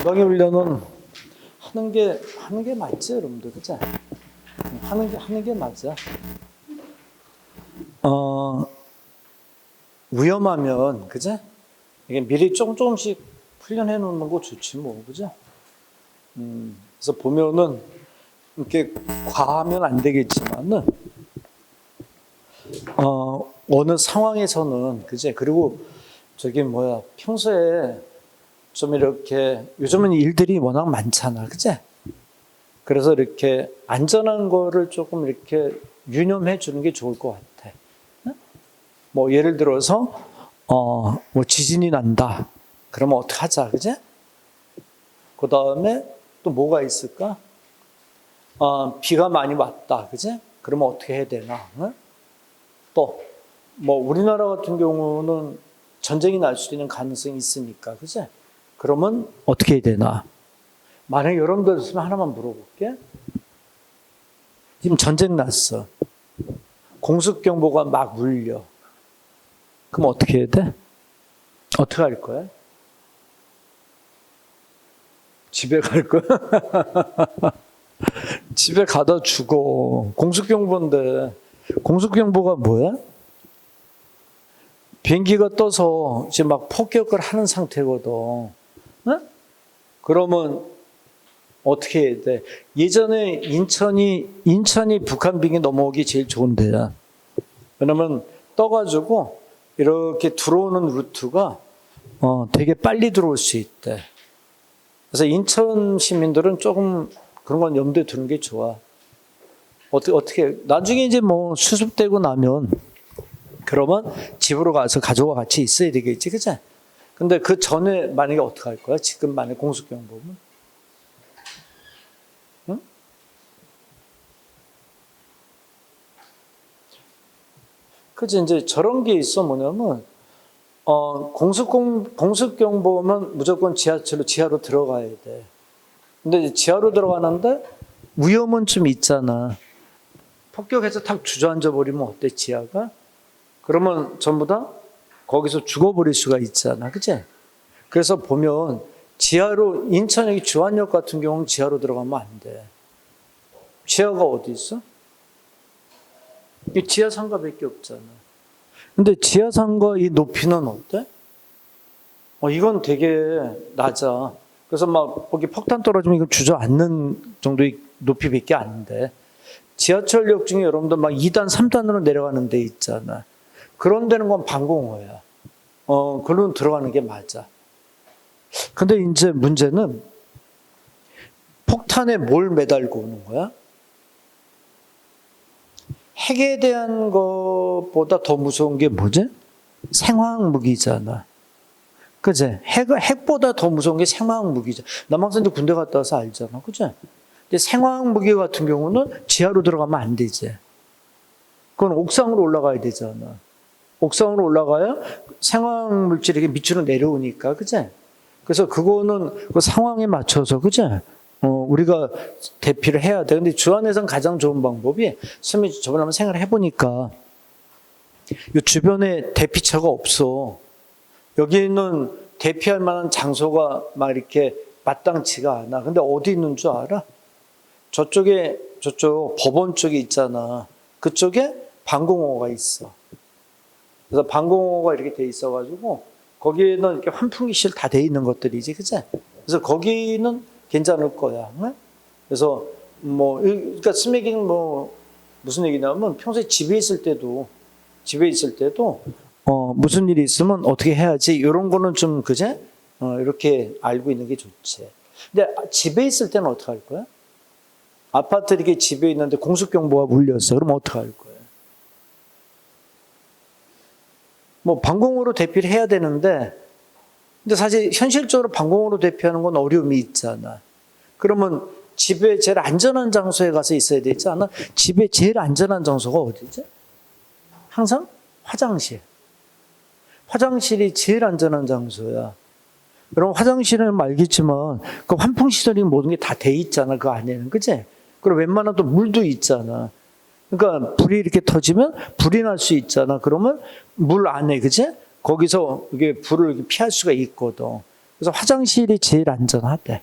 전방위 훈련은 하는 게 맞지, 여러분들, 그치? 하는 게 맞아. 위험하면, 그치? 이게 미리 조금씩 훈련해 놓는 거 좋지, 뭐, 그죠? 그래서 보면은, 이렇게 과하면 안 되겠지만은, 어느 상황에서는, 그제? 그리고 평소에 좀 이렇게, 요즘은 일들이 워낙 많잖아, 그제? 그래서 이렇게 안전한 거를 조금 이렇게 유념해 주는 게 좋을 것 같아. 뭐, 예를 들어서, 뭐 지진이 난다. 그러면 어떻게 하자, 그제? 그 다음에 또 뭐가 있을까? 비가 많이 왔다, 그제? 그러면 어떻게 해야 되나? 또, 뭐, 우리나라 같은 경우는 전쟁이 날 수 있는 가능성이 있으니까, 그제? 그러면 어떻게 해야 되나? 만약에 여러분들 있으면 하나만 물어볼게. 지금 전쟁 났어. 공습경보가 막 울려. 그럼 어떻게 해야 돼? 어떻게 할 거야? 집에 갈 거야? 집에 가다 죽어. 공습경보인데. 공습경보가 뭐야? 비행기가 떠서 지금 막 폭격을 하는 상태거든. 응? 그러면 어떻게 해야 돼? 예전에 인천이 북한 비행기 넘어오기 제일 좋은 데야. 왜냐면 떠가지고 이렇게 들어오는 루트가 되게 빨리 들어올 수 있대. 그래서 인천 시민들은 조금 그런 건 염두에 두는 게 좋아. 어떻게 나중에 이제 뭐 수습되고 나면 그러면 집으로 가서 가족과 같이 있어야 되겠지, 그치? 근데 그 전에 만약에 어떻게 할 거야? 지금 만약에 공습경보면? 응? 그치, 이제 저런 게 있어, 뭐냐면, 공습경보면 무조건 지하로 들어가야 돼. 근데 지하로 들어가는데 위험은 좀 있잖아. 폭격해서 탁 주저앉아 버리면 어때, 지하가? 그러면 전부 다 거기서 죽어버릴 수가 있잖아. 그치? 그래서 보면 지하로, 인천역 주안역 같은 경우는 지하로 들어가면 안 돼. 지하가 어디 있어? 이 지하 상가밖에 없잖아. 근데 지하 상가 이 높이는 어때? 이건 되게 낮아. 그래서 막 거기 폭탄 떨어지면 이거 주저앉는 정도의 높이밖에 안 돼. 지하철역 중에 여러분들 막 2단, 3단으로 내려가는 데 있잖아. 그런 데는 건 방공호야. 그런 들어가는 게 맞아. 근데 이제 문제는 폭탄에 뭘 매달고 오는 거야? 핵에 대한 것보다 더 무서운 게 뭐지? 생화학 무기잖아. 그치? 핵보다 더 무서운 게 생화학 무기죠. 남학생도 군대 갔다 와서 알잖아. 그치? 근데 생화학 무기 같은 경우는 지하로 들어가면 안 되지. 그건 옥상으로 올라가야 되잖아. 옥상으로 올라가야 생화학 물질이 밑으로 내려오니까, 그치? 그래서 그거는 그 상황에 맞춰서, 그치? 우리가 대피를 해야 돼. 근데 주안에선 가장 좋은 방법이, 선생님이 저번에 한번 생각을 해보니까, 이 주변에 대피처가 없어. 여기는 대피할 만한 장소가 막 이렇게 마땅치가 않아. 근데 어디 있는 줄 알아? 저쪽 법원 쪽에 있잖아. 그쪽에 방공호가 있어. 그래서 방공호가 이렇게 돼 있어가지고 거기에는 이렇게 환풍기실 다 돼 있는 것들이지, 그치? 그래서 거기는 괜찮을 거야. 응? 그래서 그러니까 스매기는 무슨 얘기냐면 평소에 집에 있을 때도 무슨 일이 있으면 어떻게 해야지 이런 거는 좀 그제 이렇게 알고 있는 게 좋지. 근데 집에 있을 때는 어떻게 할 거야? 아파트 이렇게 집에 있는데 공습경보가 울렸어. 그럼 어떻게 할 거야? 방공호로 대피를 해야 되는데, 근데 사실 현실적으로 방공호로 대피하는 건 어려움이 있잖아. 그러면 집에 제일 안전한 장소에 가서 있어야 되지 않아? 집에 제일 안전한 장소가 어디지? 항상 화장실. 화장실이 제일 안전한 장소야. 그럼 화장실은 알겠지만, 그 환풍시설이 모든 게 다 돼 있잖아, 그 안에는. 그치? 그리고 웬만한 또 물도 있잖아. 그러니까 불이 이렇게 터지면 불이 날 수 있잖아. 그러면 물 안에, 그치? 거기서 이게 불을 피할 수가 있거든. 그래서 화장실이 제일 안전하대.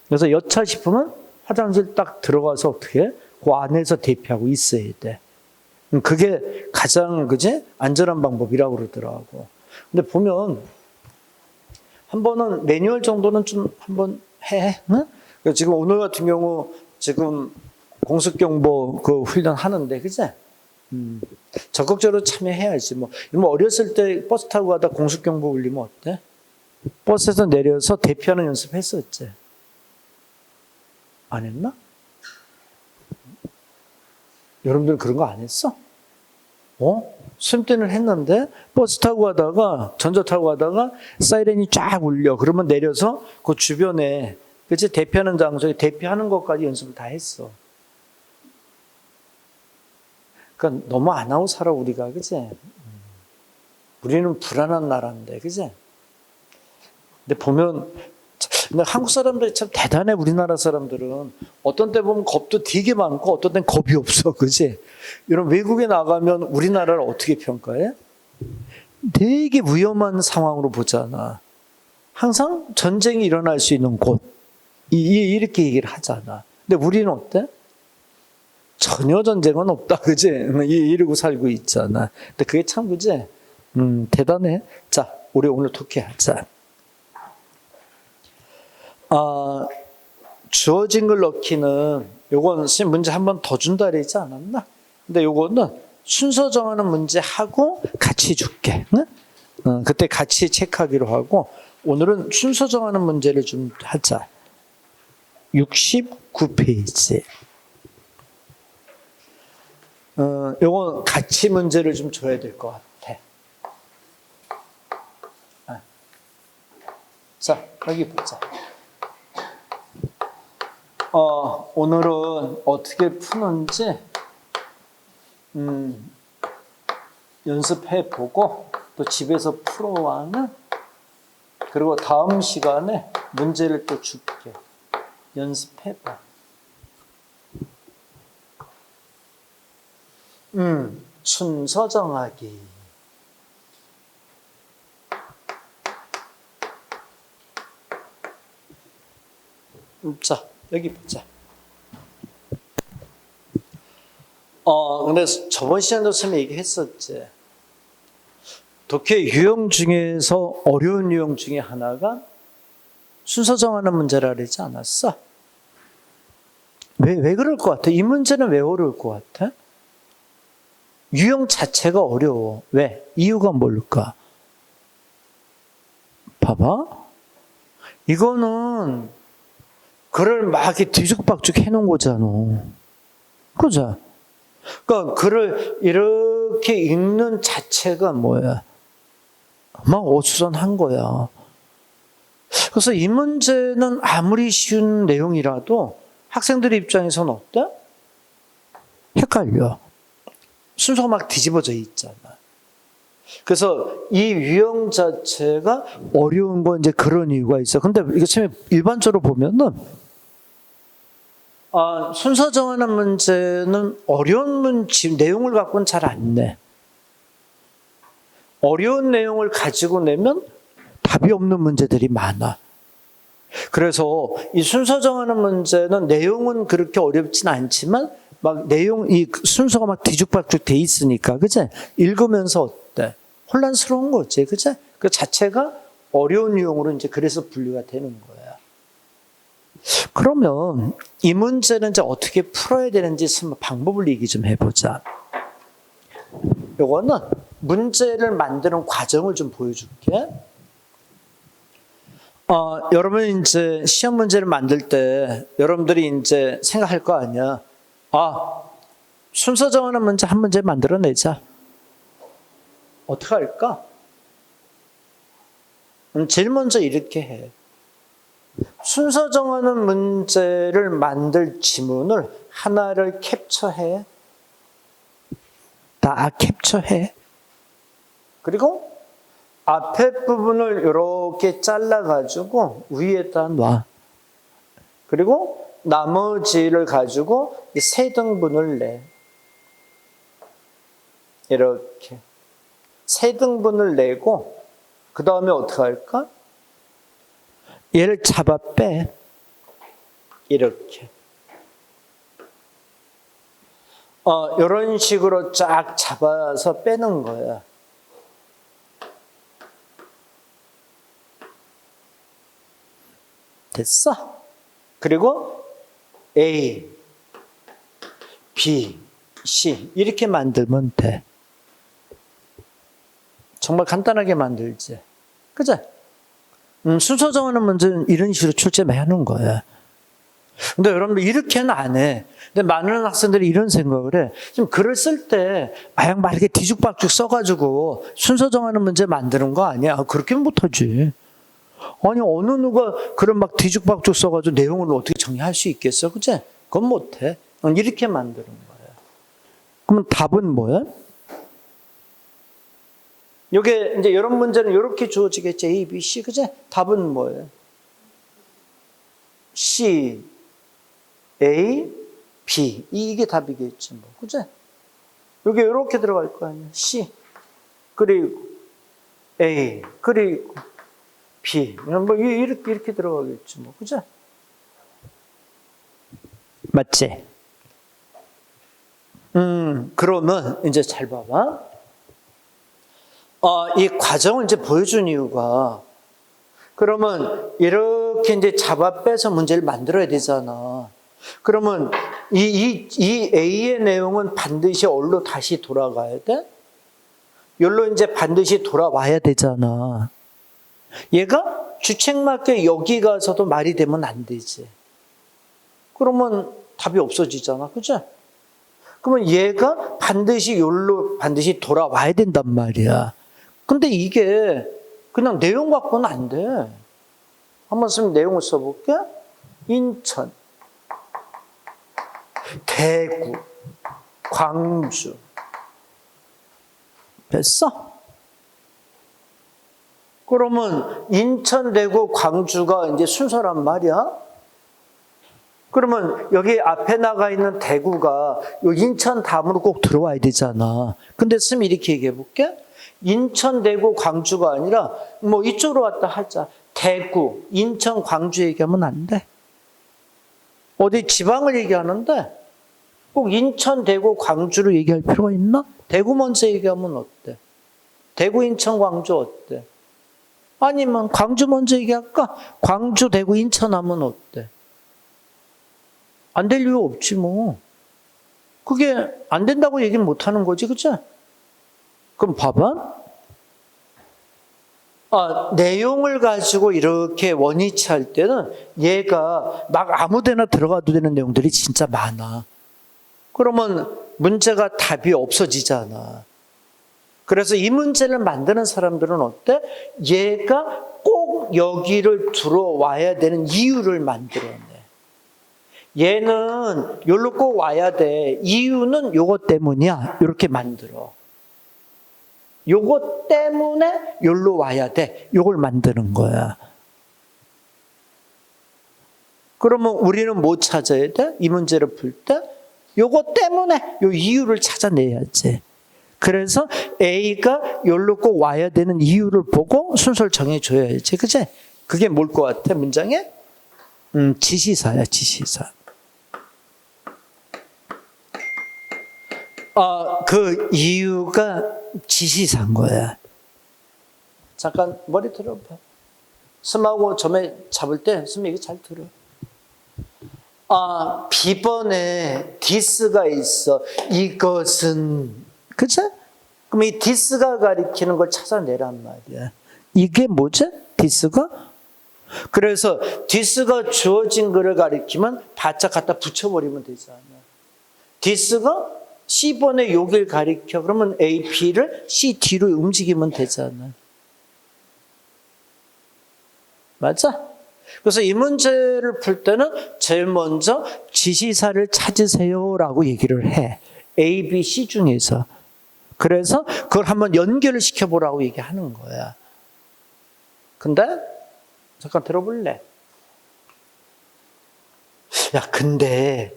그래서 여차 싶으면 화장실 딱 들어가서 어떻게 해? 그 안에서 대피하고 있어야 돼. 그게 가장 그지 안전한 방법이라고 그러더라고. 근데 보면 한 번은 매뉴얼 정도는 좀 한번 해. 응? 지금 오늘 같은 경우 지금 공습경보 그 훈련 하는데 그지? 적극적으로 참여해야지. 뭐 어렸을 때 버스 타고 가다 공습경보 울리면 어때? 버스에서 내려서 대피하는 연습했었지. 안 했나? 여러분들 그런 거 안 했어? 수험 때는 했는데 버스 타고 가다가 전자 타고 가다가 사이렌이 쫙 울려. 그러면 내려서 그 주변에 그치 대피하는 장소에 대피하는 것까지 연습을 다 했어. 그러니까 너무 안 하고 살아 우리가 그치? 우리는 불안한 나라인데 그치? 근데 보면 근데 한국 사람들이 참 대단해. 우리나라 사람들은 어떤 때 보면 겁도 되게 많고 어떤 때는 겁이 없어 그치? 이런 외국에 나가면 우리나라를 어떻게 평가해? 되게 위험한 상황으로 보잖아. 항상 전쟁이 일어날 수 있는 곳 이렇게 얘기를 하잖아. 근데 우리는 어때? 전혀 전쟁은 없다 그치? 이러고 살고 있잖아. 근데 그게 참 그치? 대단해. 자 우리 오늘 토끼하자. 주어진 걸 넣기는 요건 선생님 문제 한 번 더 준다 그러지 않았나? 근데 요거는 순서 정하는 문제 하고 같이 줄게. 응? 그때 같이 체크하기로 하고 오늘은 순서 정하는 문제를 좀 하자. 69페이지. 요건 같이 문제를 좀 줘야 될 것 같아. 자, 여기 보자. 오늘은 어떻게 푸는지 연습해보고 또 집에서 풀어와는 그리고 다음 시간에 문제를 또 줄게. 연습해봐. 순서 정하기. 자, 여기 보자. 근데 저번 시간도 선생님이 얘기했었지. 독해 유형 중에서 어려운 유형 중에 하나가 순서 정하는 문제라 그러지 않았어? 왜 그럴 것 같아? 이 문제는 왜 어려울 것 같아? 유형 자체가 어려워. 왜? 이유가 뭘까? 봐봐. 이거는 글을 막 이렇게 뒤죽박죽 해놓은 거잖아. 그죠? 그러니까 글을 이렇게 읽는 자체가 뭐야? 막 어수선한 거야. 그래서 이 문제는 아무리 쉬운 내용이라도 학생들 입장에서는 어때? 헷갈려. 순서가 막 뒤집어져 있잖아. 그래서 이 유형 자체가 어려운 건 이제 그런 이유가 있어. 근데 이게 참 일반적으로 보면은 순서 정하는 문제는 어려운 문제 내용을 갖고는 잘 안 내. 어려운 내용을 가지고 내면 답이 없는 문제들이 많아. 그래서 이 순서 정하는 문제는 내용은 그렇게 어렵진 않지만 막 이 순서가 막 뒤죽박죽 돼 있으니까, 그치? 읽으면서 어때? 혼란스러운 거지, 그치? 그 자체가 어려운 유형으로 이제 그래서 분류가 되는 거야. 그러면 이 문제는 이제 어떻게 풀어야 되는지 방법을 얘기 좀 해보자. 요거는 문제를 만드는 과정을 좀 보여줄게. 여러분 이제 시험 문제를 만들 때 여러분들이 이제 생각할 거 아니야. 순서 정하는 문제 한 문제 만들어내자. 어떻게 할까? 제일 먼저 이렇게 해. 순서 정하는 문제를 만들 지문을 하나를 캡처해. 다 캡처해. 그리고 앞에 부분을 이렇게 잘라가지고 위에다 놔. 그리고 나머지를 가지고 세 등분을 내. 이렇게. 세 등분을 내고 그 다음에 어떻게 할까? 얘를 잡아 빼. 이렇게. 이런 식으로 쫙 잡아서 빼는 거야. 됐어? 그리고 A, B, C 이렇게 만들면 돼. 정말 간단하게 만들지. 그죠? 순서 정하는 문제는 이런 식으로 출제 많이 하는 거야. 근데 여러분들 이렇게는 안 해. 근데 많은 학생들이 이런 생각을 해. 지금 글을 쓸 때 마냥 막 이렇게 뒤죽박죽 써가지고 순서 정하는 문제 만드는 거 아니야. 그렇게는 못하지. 아니 어느 누가 글을 막 뒤죽박죽 써가지고 내용을 어떻게 정리할 수 있겠어? 그치? 그건 못해. 이렇게 만드는 거야. 그러면 답은 뭐야? 요게 이제 이런 문제는 이렇게 주어지겠지. A, B, C. 그치? 답은 뭐예요? C, A, B. 이게 답이겠지 뭐. 그치? 여기 이렇게 들어갈 거 아니야. C, 그리고 A, 그리고 B. 뭐 이렇게 들어가겠지 뭐. 그치? 맞지? 그러면 이제 잘 봐봐. 이 과정을 이제 보여준 이유가, 그러면 이렇게 이제 잡아 빼서 문제를 만들어야 되잖아. 그러면 이 A의 내용은 반드시 어디로 다시 돌아가야 돼? 여기로 이제 반드시 돌아와야 되잖아. 얘가 주책맞게 여기 가서도 말이 되면 안 되지. 그러면 답이 없어지잖아. 그죠? 그러면 얘가 반드시 여기로 반드시 돌아와야 된단 말이야. 근데 이게 그냥 내용 갖고는 안 돼. 한번 쓰면 내용을 써볼게. 인천, 대구, 광주. 됐어? 그러면 인천, 대구, 광주가 이제 순서란 말이야. 그러면 여기 앞에 나가 있는 대구가 요 인천 다음으로 꼭 들어와야 되잖아. 근데 쓰면 이렇게 얘기해 볼게. 인천, 대구, 광주가 아니라 뭐 이쪽으로 왔다 하자. 대구, 인천, 광주 얘기하면 안 돼. 어디 지방을 얘기하는데 꼭 인천, 대구, 광주를 얘기할 필요가 있나? 대구 먼저 얘기하면 어때? 대구, 인천, 광주 어때? 아니면 광주 먼저 얘기할까? 광주, 대구, 인천 하면 어때? 안 될 이유 없지 뭐. 그게 안 된다고 얘기는 못 하는 거지, 그치? 그럼 봐봐. 내용을 가지고 이렇게 원위치 할 때는 얘가 막 아무 데나 들어가도 되는 내용들이 진짜 많아. 그러면 문제가 답이 없어지잖아. 그래서 이 문제를 만드는 사람들은 어때? 얘가 꼭 여기를 들어와야 되는 이유를 만들어내. 얘는 여기로 꼭 와야 돼. 이유는 요것 때문이야. 이렇게 만들어. 요것 때문에 여기로 와야 돼. 요걸 만드는 거야. 그러면 우리는 뭐 찾아야 돼? 이 문제를 풀 때? 요것 때문에 요 이유를 찾아내야지. 그래서 A가 여기로 꼭 와야 되는 이유를 보고 순서를 정해줘야지. 그치? 그게 뭘 것 같아, 문장에? 지시사야, 지시사. 그 이유가 지시사인 거야. 잠깐 머리 들어봐. 스마하고 점에 잡을 때 스마 이거 잘 들어. B번에 this가 있어. 이것은. 그치? 그럼 이 this가 가리키는 걸 찾아내란 말이야. 이게 뭐지? this가? 그래서 this가 주어진 글을 가리키면 바짝 갖다 붙여버리면 되잖아. this가 C번에 여길 가리켜. 그러면 A, B를 C, D로 움직이면 되잖아. 맞아? 그래서 이 문제를 풀 때는 제일 먼저 지시사를 찾으세요라고 얘기를 해. A, B, C 중에서. 그래서 그걸 한번 연결을 시켜보라고 얘기하는 거야. 근데 잠깐 들어볼래? 야, 근데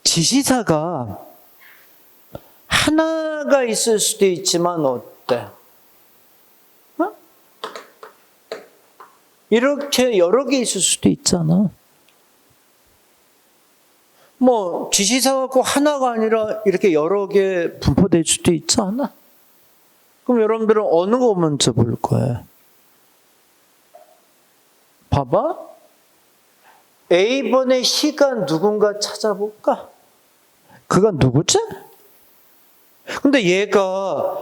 지시사가 하나가 있을 수도 있지만 어때? 이렇게 여러 개 있을 수도 있잖아. 뭐 지시사 갖고 하나가 아니라 이렇게 여러 개 분포될 수도 있지 않아? 그럼 여러분들은 어느 거 먼저 볼 거예요? 봐봐. A번의 C가 누군가 찾아볼까? 그가 누구지? 근데 얘가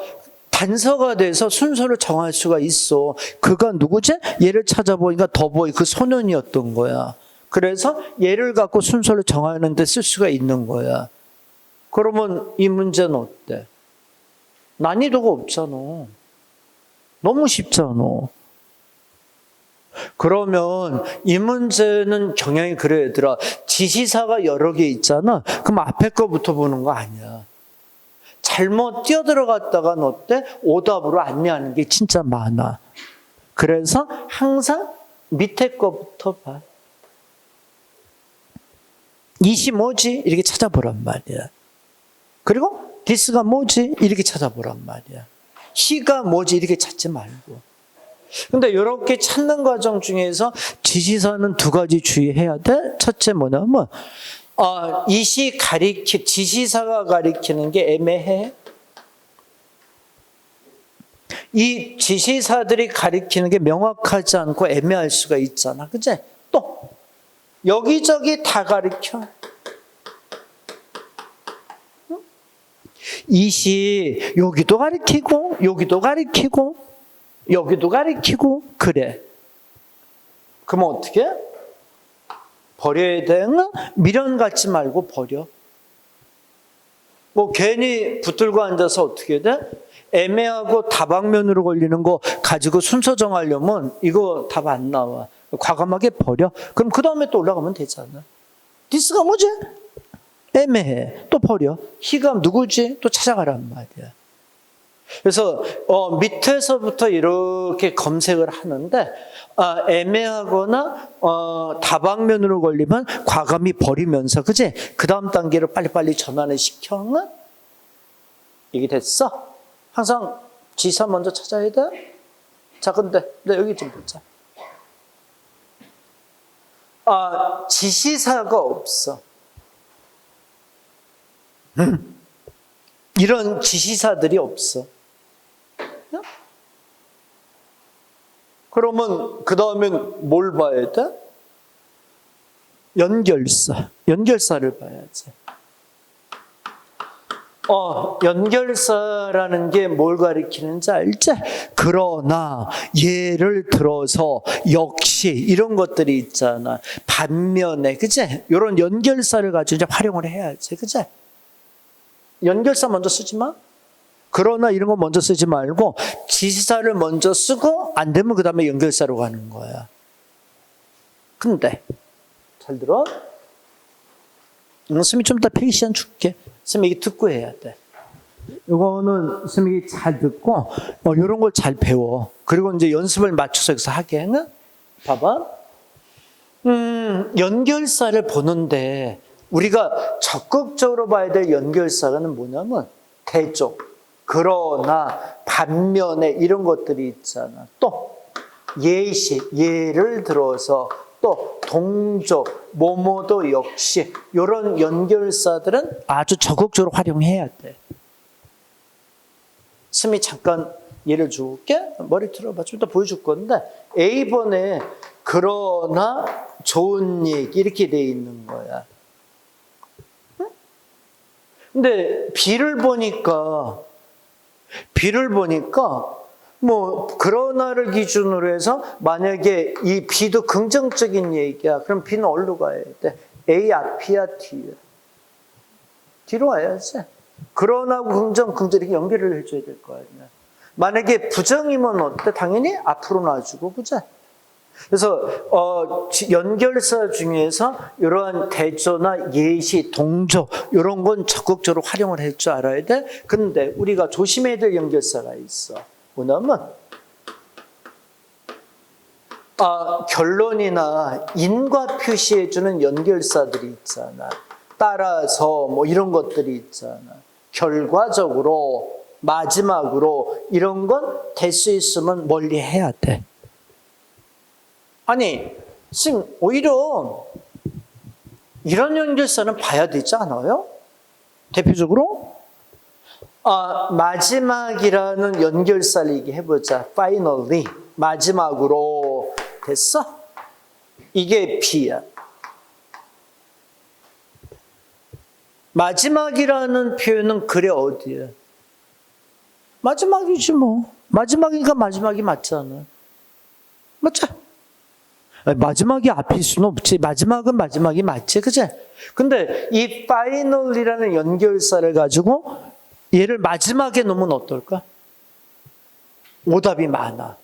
단서가 돼서 순서를 정할 수가 있어. 그가 누구지? 얘를 찾아보니까 더보이 그 소년이었던 거야. 그래서 얘를 갖고 순서를 정하는 데 쓸 수가 있는 거야. 그러면 이 문제는 어때? 난이도가 없잖아. 너무 쉽잖아. 그러면 이 문제는 경향이 그래, 얘들아. 지시사가 여러 개 있잖아. 그럼 앞에 거부터 보는 거 아니야. 잘못 뛰어들어갔다가 어때? 오답으로 안내하는 게 진짜 많아. 그래서 항상 밑에 거부터 봐. 이시 뭐지? 이렇게 찾아보란 말이야. 그리고 디스가 뭐지? 이렇게 찾아보란 말이야. 시가 뭐지? 이렇게 찾지 말고. 근데 이렇게 찾는 과정 중에서 지시사는 두 가지 주의해야 돼. 첫째 뭐냐면 이시 지시사가 가리키는 게 애매해. 이 지시사들이 가리키는 게 명확하지 않고 애매할 수가 있잖아. 그치? 또 여기저기 다 가리켜. 이시 여기도 가리키고 여기도 가리키고 여기도 가리키고 그래. 그럼 어떻게? 버려야 돼? 미련 갖지 말고 버려. 뭐 괜히 붙들고 앉아서 어떻게 돼? 애매하고 다방면으로 걸리는 거 가지고 순서 정하려면 이거 답 안 나와. 과감하게 버려. 그럼 그 다음에 또 올라가면 되잖아. 디스가 뭐지? 애매해. 또 버려. 희가 누구지? 또 찾아가란 말이야. 그래서 밑에서부터 이렇게 검색을 하는데 애매하거나 다방면으로 걸리면 과감히 버리면서 그지? 그 다음 단계로 빨리빨리 전환을 시켜. 이게 됐어? 항상 지사 먼저 찾아야 돼? 자, 근데 여기 좀 보자. 지시사가 없어. 이런 지시사들이 없어. 그러면 그 다음엔 뭘 봐야 돼? 연결사를 봐야지. 연결사라는 게 뭘 가리키는지 알지? 그러나 예를 들어서 역시 이런 것들이 있잖아. 반면에 그치? 이런 연결사를 가지고 이제 활용을 해야지. 그치? 연결사 먼저 쓰지 마. 그러나 이런 거 먼저 쓰지 말고 지시사를 먼저 쓰고 안 되면 그 다음에 연결사로 가는 거야. 근데 잘 들어? 스미 좀 이따 필기 시간 줄게. 스미 이게 듣고 해야 돼. 이거는 스미 잘 듣고 이런 걸 잘 배워. 그리고 이제 연습을 맞춰서 여기서 하게. 봐봐. 연결사를 보는데 우리가 적극적으로 봐야 될 연결사는 뭐냐면 대조, 그러나, 반면에 이런 것들이 있잖아. 또 예시, 예를 들어서 또 동조, 뭐뭐도 역시 이런 연결사들은 아주 적극적으로 활용해야 돼. 스미 잠깐 예를 줄게. 머리 틀어봐. 좀 더 보여줄 건데 A번에 그러나 좋은 얘기 이렇게 돼 있는 거야. 근데 B를 보니까 뭐 그러나를 기준으로 해서 만약에 이 B도 긍정적인 얘기야. 그럼 B는 어디로 가야 돼? A 앞이야, 뒤야? 뒤로 와야지. 그러나하고 긍정 이렇게 연결을 해줘야 될 거 아니야. 만약에 부정이면 어때? 당연히 앞으로 놔주고, 그죠? 그래서 연결사 중에서 이러한 대조나 예시, 동조 이런 건 적극적으로 활용을 할 줄 알아야 돼. 근데 우리가 조심해야 될 연결사가 있어. 뭐냐면 결론이나 인과 표시해주는 연결사들이 있잖아. 따라서 뭐 이런 것들이 있잖아. 결과적으로, 마지막으로 이런 건 될 수 있으면 멀리 해야 돼. 아니, 선생님, 오히려 이런 연결사는 봐야 되지 않아요? 대표적으로? 마지막이라는 연결사를 얘기해보자. finally. 마지막으로. 됐어? 이게 B야. 마지막이라는 표현은 글에 어디야? 마지막이지 뭐. 마지막이니까 마지막이 맞잖아. 맞죠? 마지막이 앞일 수는 없지. 마지막은 마지막이 맞지. 그치? 근데 이 final이라는 연결사를 가지고 얘를 마지막에 놓으면 어떨까? 오답이 많아.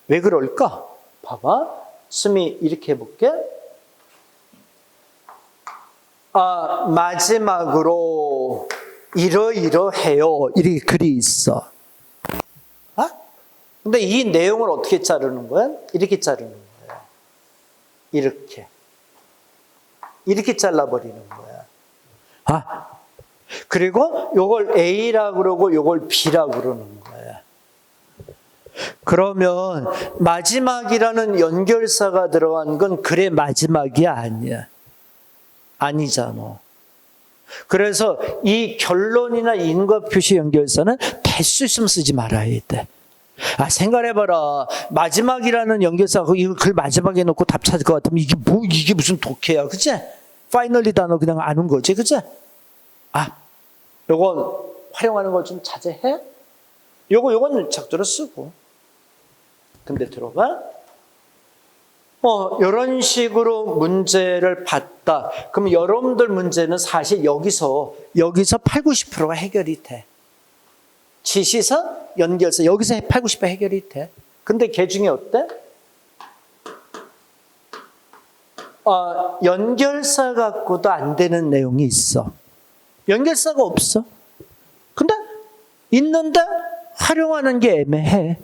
왜 그럴까? 봐봐. 수미 이렇게 해볼게. 마지막으로 이러이러해요. 이렇게 글이 있어. 근데 이 내용을 어떻게 자르는 거야? 이렇게 자르는 거야. 이렇게. 이렇게 잘라버리는 거야. 그리고 요걸 A라고 그러고 요걸 B라고 그러는 거야. 그러면 마지막이라는 연결사가 들어간 건 글의 마지막이 아니야. 아니잖아. 그래서 이 결론이나 인과 표시 연결사는 될 수 있으면 쓰지 말아야 돼. 생각해봐라. 마지막이라는 연결사가 이거 글 마지막에 놓고 답 찾을 것 같으면 이게 무슨 독해야. 그치? 파이널리 단어 그냥 아는 거지. 그치? 요건 활용하는 걸 좀 자제해? 요건 작도로 쓰고. 근데 들어봐. 이런 식으로 문제를 봤다. 그럼 여러분들 문제는 사실 여기서 8, 90%가 해결이 돼. 지시사, 연결사, 여기서 8, 90% 해결이 돼. 근데 걔 중에 어때? 연결사 갖고도 안 되는 내용이 있어. 연결사가 없어. 근데 있는데 활용하는 게 애매해.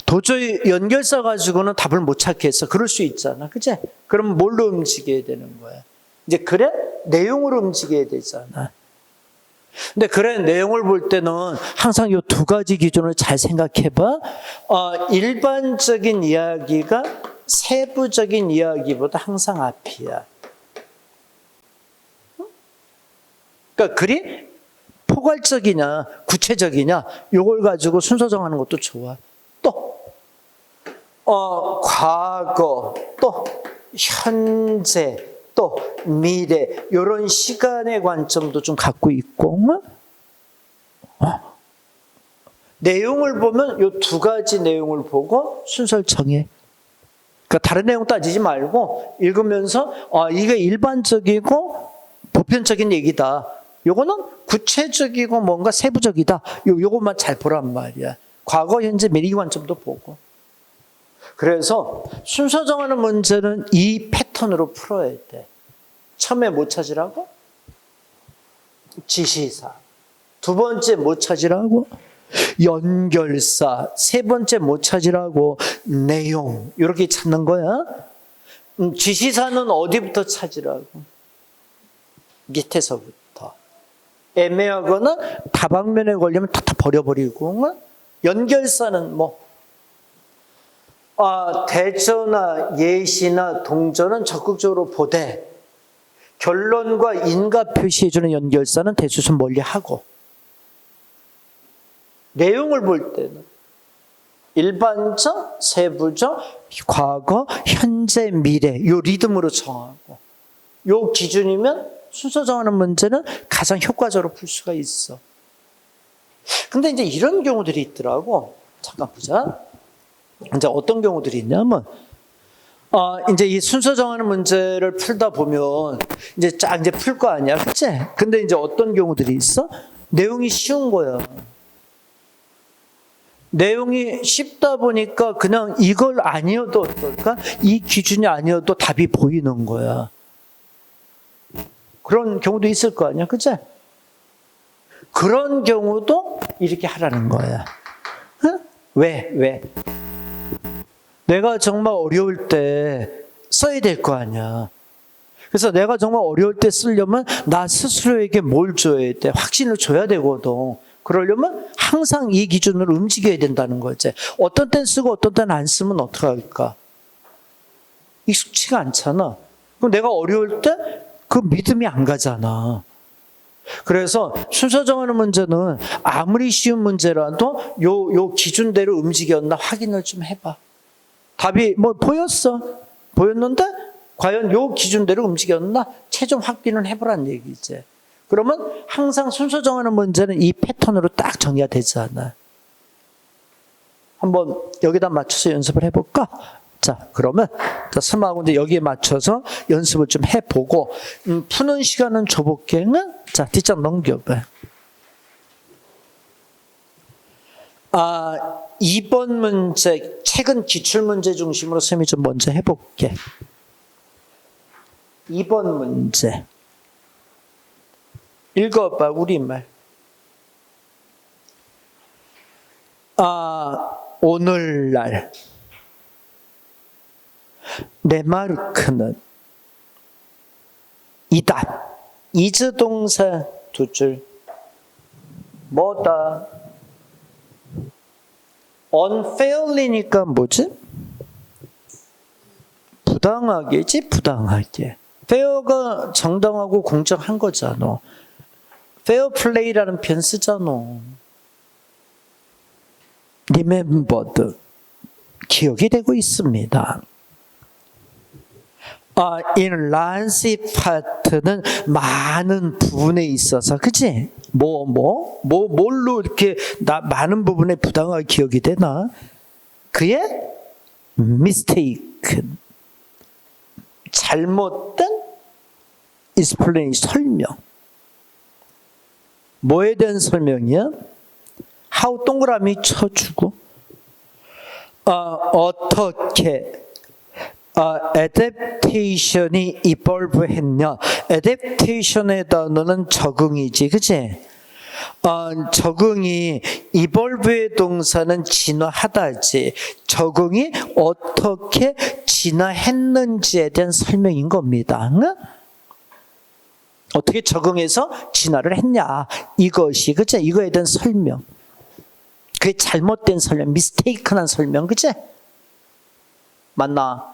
도저히 연결사 가지고는 답을 못 찾겠어. 그럴 수 있잖아. 그치? 그럼 뭘로 움직여야 되는 거야? 이제 그래? 내용으로 움직여야 되잖아. 근데 그래, 내용을 볼 때는 항상 이 두 가지 기준을 잘 생각해봐. 일반적인 이야기가 세부적인 이야기보다 항상 앞이야. 그러니까 글이 포괄적이냐, 구체적이냐, 요걸 가지고 순서 정하는 것도 좋아. 또, 과거, 또, 현재, 또, 미래, 이런 시간의 관점도 좀 갖고 있고, 내용을 보면 이 두 가지 내용을 보고 순서를 정해. 그러니까 다른 내용 따지지 말고 읽으면서, 이게 일반적이고 보편적인 얘기다. 요거는 구체적이고 뭔가 세부적이다. 요것만 잘 보란 말이야. 과거, 현재, 미래 관점도 보고. 그래서 순서 정하는 문제는 이 패턴으로 풀어야 돼. 처음에 뭐 찾으라고? 지시사. 두 번째 뭐 찾으라고? 연결사. 세 번째 뭐 찾으라고? 내용. 이렇게 찾는 거야. 지시사는 어디부터 찾으라고? 밑에서부터. 애매하거나 다방면에 걸리면 다 버려버리고. 연결사는 뭐? 대조나 예시나 동조는 적극적으로 보되 결론과 인과 표시해주는 연결사는 대수선 멀리하고, 내용을 볼 때는 일반적, 세부적, 과거, 현재, 미래 요 리듬으로 정하고, 요 기준이면 순서 정하는 문제는 가장 효과적으로 풀 수가 있어. 근데 이제 이런 경우들이 있더라고. 잠깐 보자. 이제 어떤 경우들이 있냐면, 이제 이 순서 정하는 문제를 풀다 보면 이제 풀 거 아니야, 그치? 근데 이제 어떤 경우들이 있어? 내용이 쉬운 거야. 내용이 쉽다 보니까 그냥 이걸 아니어도 어떨까? 이 기준이 아니어도 답이 보이는 거야. 그런 경우도 있을 거 아니야, 그치? 그런 경우도 이렇게 하라는 거야. 응? 왜? 내가 정말 어려울 때 써야 될 거 아니야. 그래서 내가 정말 어려울 때 쓰려면 나 스스로에게 뭘 줘야 돼? 확신을 줘야 되거든. 그러려면 항상 이 기준으로 움직여야 된다는 거지. 어떤 땐 쓰고 어떤 때는 안 쓰면 어떡할까? 익숙치가 않잖아. 그럼 내가 어려울 때 그 믿음이 안 가잖아. 그래서 순서 정하는 문제는 아무리 쉬운 문제라도 요 기준대로 움직였나 확인을 좀 해봐. 답이 뭐 보였는데 과연 요 기준대로 움직였나 최종 확인을 해보란 얘기지. 그러면 항상 순서 정하는 문제는 이 패턴으로 딱 정리가 되지 않아. 한번 여기다 맞춰서 연습을 해볼까? 자, 그러면 설마하고 이제 여기에 맞춰서 연습을 좀 해보고 푸는 시간은 줘볼게. 자, 뒷장 넘겨봐. 2번 문제, 최근 기출문제 중심으로 쌤이 좀 먼저 해볼게. 2번 문제. 읽어봐, 우리말. 오늘날 레마르크는 이다. 이즈 동사 두 줄. 뭐다? unfairly니까 뭐지? 부당하게지, 부당하게. fair가 정당하고 공정한 거잖아. fair play라는 표현 쓰잖아. remembered. 기억이 되고 있습니다. in 란시 파트는 많은 부분에 있어서, 그치? 뭘로 이렇게 많은 부분에 부당하게 기억이 되나? 그의 mistake. 잘못된 explain, 설명. 뭐에 대한 설명이야? how 동그라미 쳐주고, 어떻게 adaptation이 evolve 했냐. adaptation의 단어는 적응이지, 그치? 적응이 evolve의 동사는 진화하다지. 적응이 어떻게 진화했는지에 대한 설명인 겁니다. 응? 어떻게 적응해서 진화를 했냐. 이것이, 그치? 이거에 대한 설명. 그게 잘못된 설명, mistaken한 설명, 그치? 맞나?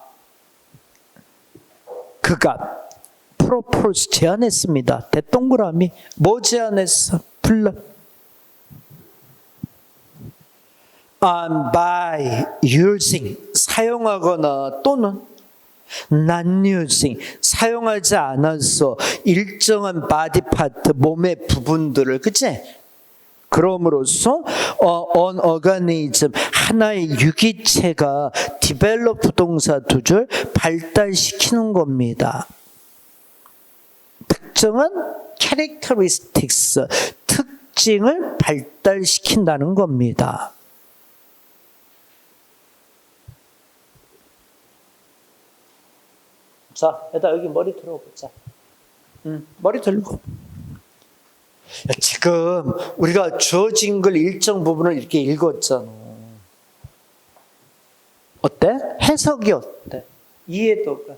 그가 프로포즈 제안했습니다. 대동그라미. 뭐 제안했어? 불러. by using, 사용하거나 또는 not using, 사용하지 않아서 일정한 바디 파트, 몸의 부분들을, 그치? 그럼으로써 an organism, 하나의 유기체가 develop 동사 두 줄 발달시키는 겁니다. 특정한 characteristics, 특징을 발달시킨다는 겁니다. 자, 일단 여기 머리 들어보자. 머리 들고. 지금 우리가 주어진 걸 일정 부분을 이렇게 읽었잖아. 어때? 해석이 어때? 이해도가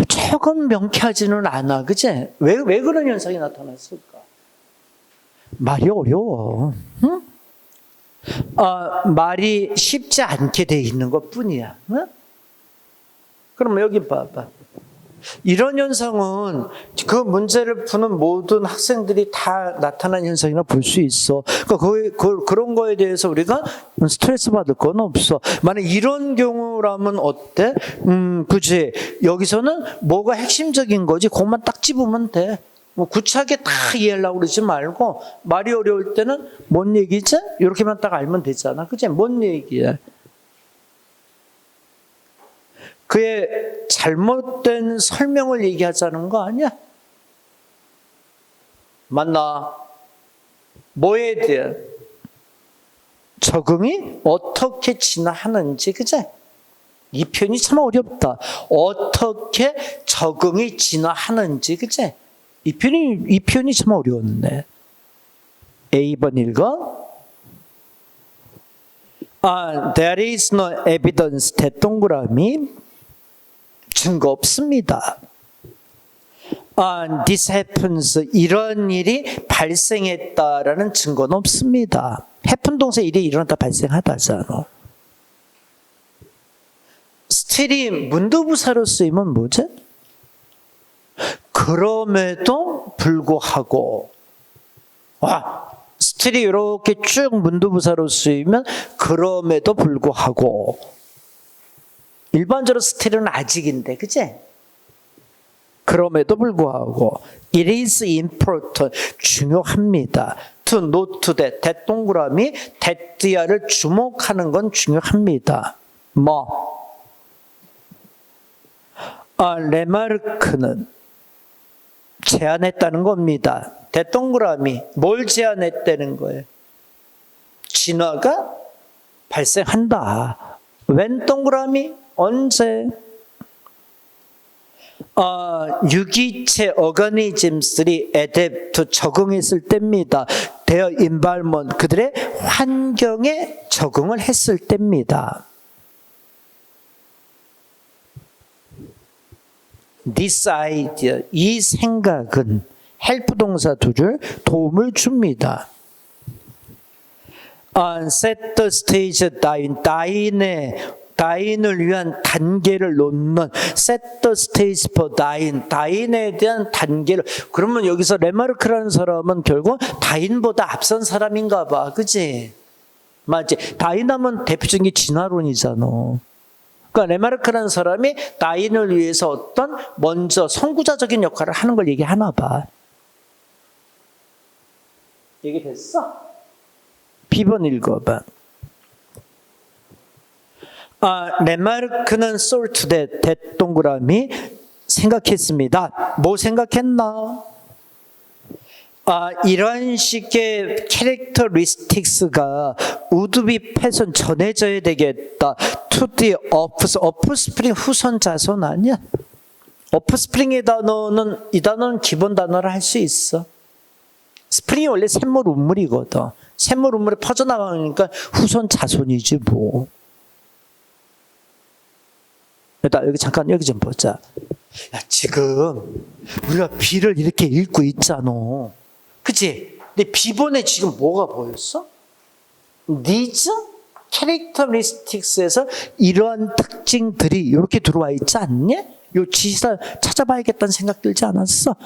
조금 명쾌하지는 않아, 그치? 왜 그런 현상이 나타났을까? 말이 어려워. 응? 말이 쉽지 않게 돼 있는 것 뿐이야. 응? 그럼 여기 봐봐. 이런 현상은 그 문제를 푸는 모든 학생들이 다 나타난 현상이라 볼 수 있어. 그러니까 그런 거에 대해서 우리가 스트레스 받을 건 없어. 만약 이런 경우라면 어때? 그치. 여기서는 뭐가 핵심적인 거지? 그것만 딱 집으면 돼. 뭐 구차하게 다 이해하려고 그러지 말고, 말이 어려울 때는 뭔 얘기지? 이렇게만 딱 알면 되잖아. 그치? 뭔 얘기야? 그의 잘못된 설명을 얘기하자는 거 아니야? 맞나? 뭐에 대한? 적응이 어떻게 진화하는지, 그치? 이 표현이 참 어렵다. 어떻게 적응이 진화하는지, 그치? 이 표현이 참 어려웠네. A번 읽어. There is no evidence. 대동그라미. 증거 없습니다. This happens. 이런 일이 발생했다라는 증거는 없습니다. happen 동사 일이 일어났다 발생하다잖아. 스틸이 문도부사로 쓰이면 뭐지? 그럼에도 불구하고. 스틸이 이렇게 쭉 문도부사로 쓰이면 그럼에도 불구하고. 일반적으로 스틸은 아직인데, 그치? 그럼에도 불구하고 it is important, 중요합니다. to note that, 대동그라미 that야를 주목하는 건 중요합니다. 레마르크는 제안했다는 겁니다. 대동그라미 뭘 제안했다는 거예요? 진화가 발생한다. 웬 동그라미? 언제? 유기체 organisms들이 adapt, 적응했을 때입니다. their environment, 그들의 환경에 적응을 했을 때입니다. This idea, 이 생각은 help 동사 두 줄 도움을 줍니다. set the stage 다인을 위한 단계를 놓는 set the stage for 다인에 대한 단계를. 그러면 여기서 레마르크라는 사람은 결국 다인보다 앞선 사람인가 봐. 그치? 맞지? 다인하면 대표적인 게 진화론이잖아. 그러니까 레마르크라는 사람이 다인을 위해서 어떤 먼저 선구자적인 역할을 하는 걸 얘기하나 봐. 얘기됐어? B번 읽어봐. 레마르크는 sort that, 동그라미 생각했습니다. 뭐 생각했나? 이런 식의 캐릭터리스틱스가 would be passed, 전해져야 되겠다. to the offspring, 후손 자손 아니야? offspring의 단어는, 이 단어는 기본 단어를 할 수 있어. 스프링이 원래 샘물 운물이거든. 샘물 운물이 퍼져나가니까 후손 자손이지 뭐. 일단 여기 잠깐 여기 좀 보자. 지금 우리가 B를 이렇게 읽고 있잖아. 그치? 근데 B번에 지금 뭐가 보였어? needs, characteristics에서 이러한 특징들이 이렇게 들어와 있지 않니? 요 지사 찾아봐야겠다는 생각 들지 않았어?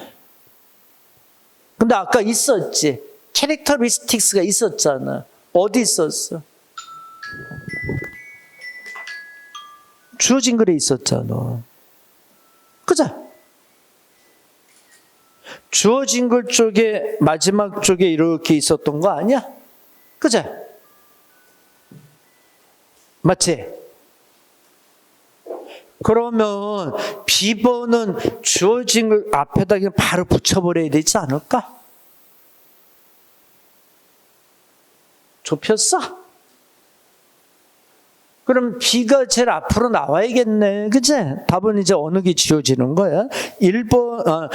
근데 아까 있었지. characteristics가 있었잖아. 어디 있었어? 주어진 글에 있었잖아. 그죠? 주어진 글 쪽에 마지막 쪽에 이렇게 있었던 거 아니야? 그죠? 맞지? 그러면 B번은 주어진 글 앞에다 그냥 바로 붙여버려야 되지 않을까? 좁혔어? 그럼 B가 제일 앞으로 나와야겠네. 그치? 답은 이제 어느 게 지워지는 거야? 1번하고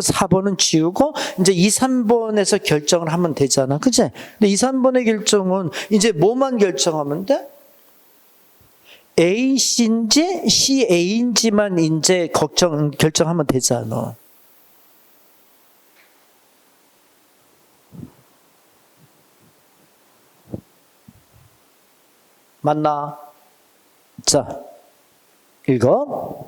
4번은 지우고, 이제 2, 3번에서 결정을 하면 되잖아. 그치? 근데 2, 3번의 결정은 이제 뭐만 결정하면 돼? A인지 CA인지만 이제 결정하면 되잖아. 맞나? 자, 읽어.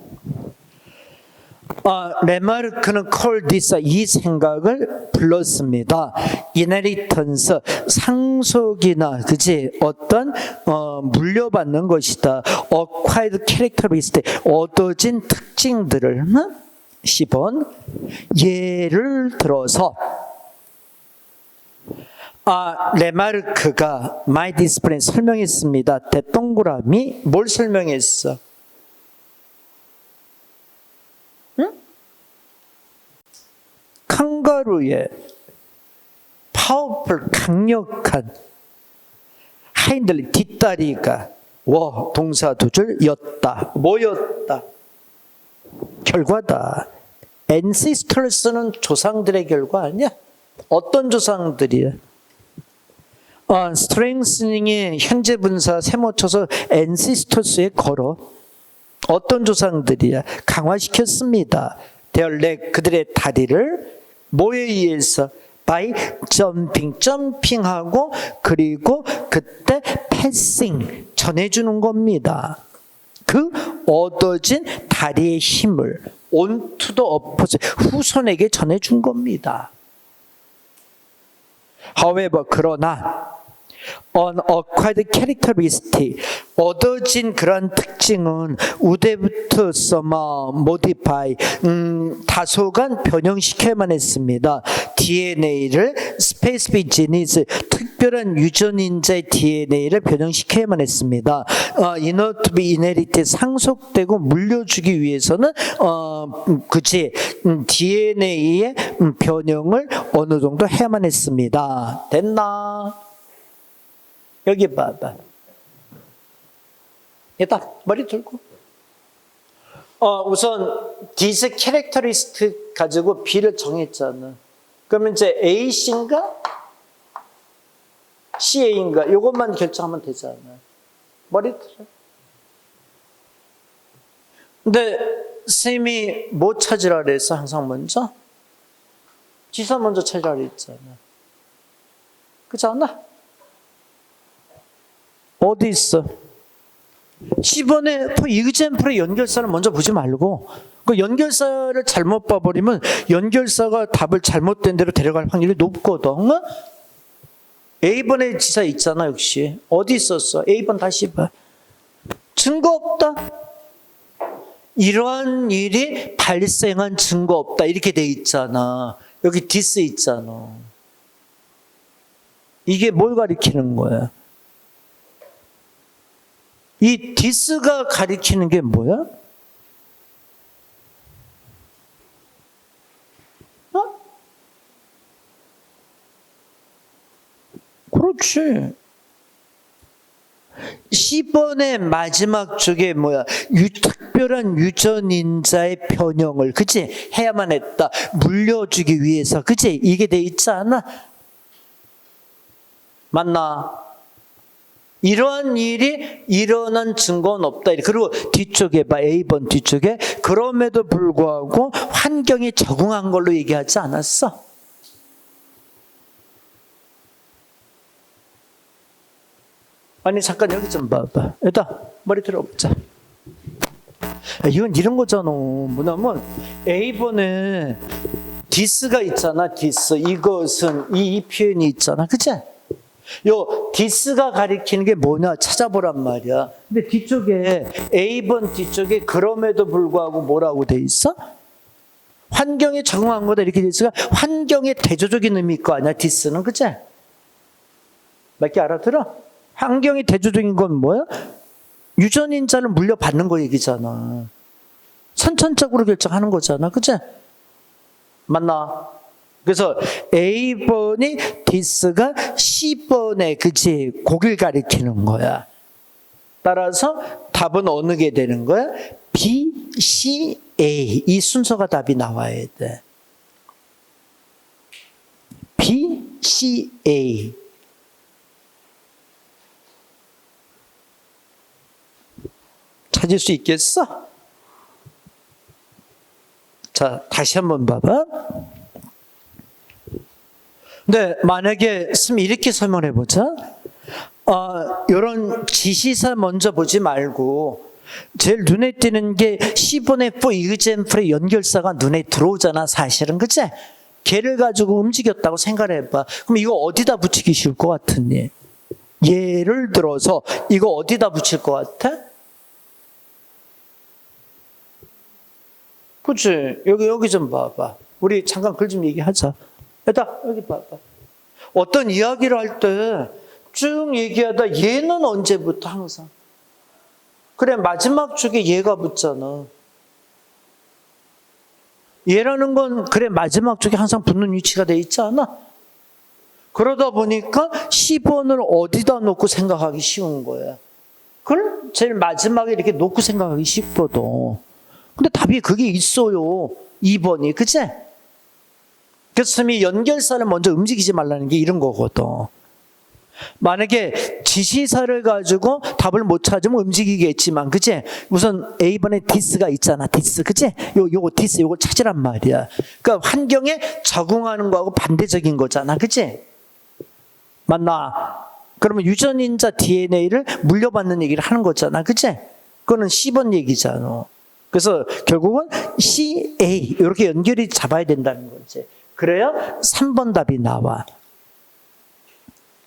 레마르크는 call this, 이 생각을 불렀습니다. inheritance, 상속이나, 그치? 어떤, 물려받는 것이다. acquired characteristic, 얻어진 특징들을, 10번. 예를 들어서, 레마르크가 my discipline 설명했습니다. 대동그라미 뭘 설명했어? 응? 캥거루의 파워풀, 강력한 하인들 뒷다리가 동사 두 줄 였다. 뭐였다? 결과다. ancestors는 조상들의 결과 아니야? 어떤 조상들이야? strengthening이 현재 분사 세모 쳐서 ancestors에 걸어. 어떤 조상들이야? 강화시켰습니다. their leg, 그들의 다리를 뭐에 의해서? by jumping, 점핑하고, 그리고 그때 passing, 전해주는 겁니다. 그 얻어진 다리의 힘을 onto the opposite, 후손에게 전해준 겁니다. However, 그러나 unacquired characteristic, 얻어진 그런 특징은 우대부터 modify, 다소간 변형시켜야만 했습니다. DNA를 specific genes, 특별한 유전인자의 DNA를 변형시켜야만 했습니다. In order to be inherited, 상속되고 물려주기 위해서는 DNA의 변형을 어느 정도 해야만 했습니다. 됐나? 여기 봐봐. 일단 머리 들고. 우선 this characteristic 가지고 B를 정했잖아. 그러면 이제 AC인가? CA인가? 이것만 결정하면 되잖아. 머리 들어. 근데 선생님이 뭐 찾으라 그랬어? 항상 먼저? 지사 먼저 찾으라 그랬잖아. 그렇지 않아? 어디 있어? 10번에 example의 연결사를 먼저 보지 말고 그 연결사를 잘못 봐버리면 연결사가 답을 잘못된 대로 데려갈 확률이 높거든. A번에 지사 있잖아. 역시 어디 있었어? A번 다시 봐. 증거 없다. 이러한 일이 발생한 증거 없다. 이렇게 돼 있잖아. 여기 this 있잖아. 이게 뭘 가리키는 거야? 이 this가 가리키는 게 뭐야? 그렇지. 10번의 마지막 쪽에 뭐야? 특별한 유전인자의 변형을, 그치? 해야만 했다. 물려주기 위해서, 그치? 이게 돼 있지 않아? 맞나? 이러한 일이 일어난 증거는 없다. 그리고 뒤쪽에 봐. A번 뒤쪽에. 그럼에도 불구하고 환경에 적응한 걸로 얘기하지 않았어? 아니 잠깐 여기 좀 봐봐. 일단 머리 들어보자. 이건 이런 거잖아. 뭐냐면 A번에 this가 있잖아. this. 이것은 이 표현이 있잖아. 그치? 요 this가 가리키는 게 뭐냐 찾아보란 말이야. 근데 뒤쪽에 A번 뒤쪽에 그럼에도 불구하고 뭐라고 돼 있어? 환경에 적응한 거다 이렇게 돼 있으니까 환경의 대조적인 의미일 거 아니야. this는. 그치? 몇 개 알아들어? 환경이 대조적인 건 뭐야? 유전인자를 물려받는 거 얘기잖아. 선천적으로 결정하는 거잖아. 그치? 맞나? 그래서 A번이 this가 C번에 그치? 고기를 가리키는 거야. 따라서 답은 어느 게 되는 거야? B, C, A. 이 순서가 답이 나와야 돼. B, C, A. 찾을 수 있겠어? 자, 다시 한번 봐봐. 근데 만약에 이렇게 설명해 보자. 이런 지시사 먼저 보지 말고 제일 눈에 띄는 게 10번의 for example의 연결사가 눈에 들어오잖아. 사실은. 그치? 걔를 가지고 움직였다고 생각을 해봐. 그럼 이거 어디다 붙이기 쉬울 것 같으니? 예를 들어서 이거 어디다 붙일 것 같아? 그치? 여기 좀 봐봐. 우리 잠깐 글 좀 얘기하자. 일단 여기 봐봐. 어떤 이야기를 할 때 쭉 얘기하다 얘는 언제부터 항상. 그래 마지막 쪽에 얘가 붙잖아. 얘라는 건 그래 마지막 쪽에 항상 붙는 위치가 돼 있지 않아? 그러다 보니까 10번을 어디다 놓고 생각하기 쉬운 거야. 그걸 제일 마지막에 이렇게 놓고 생각하기 쉽거든. 근데 답이 그게 있어요. 2번이. 그치? 그래서 이 연결사를 먼저 움직이지 말라는 게 이런 거거든. 만약에 지시사를 가지고 답을 못 찾으면 움직이겠지만, 그치? 우선 A번에 this가 있잖아. this. 그치? 요거 this, 요걸 찾으란 말이야. 그러니까 환경에 적응하는 거하고 반대적인 거잖아. 그치? 맞나? 그러면 유전인자 DNA를 물려받는 얘기를 하는 거잖아. 그치? 그거는 C번 얘기잖아. 그래서 결국은 C, A 이렇게 연결이 잡아야 된다는 거지. 그래야 3번 답이 나와.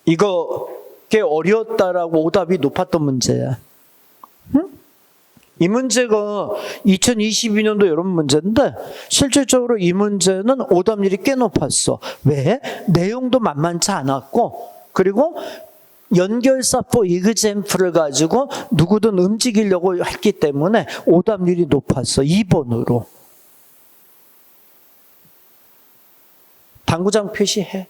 이거 꽤 어려웠다라고 오답이 높았던 문제야. 응? 이 문제가 2022년도 여러분 문제인데 실질적으로 이 문제는 오답률이 꽤 높았어. 왜? 내용도 만만치 않았고 그리고 연결사포 이그젬플을 가지고 누구든 움직이려고 했기 때문에 오답률이 높았어. 2번으로. 당구장 표시해.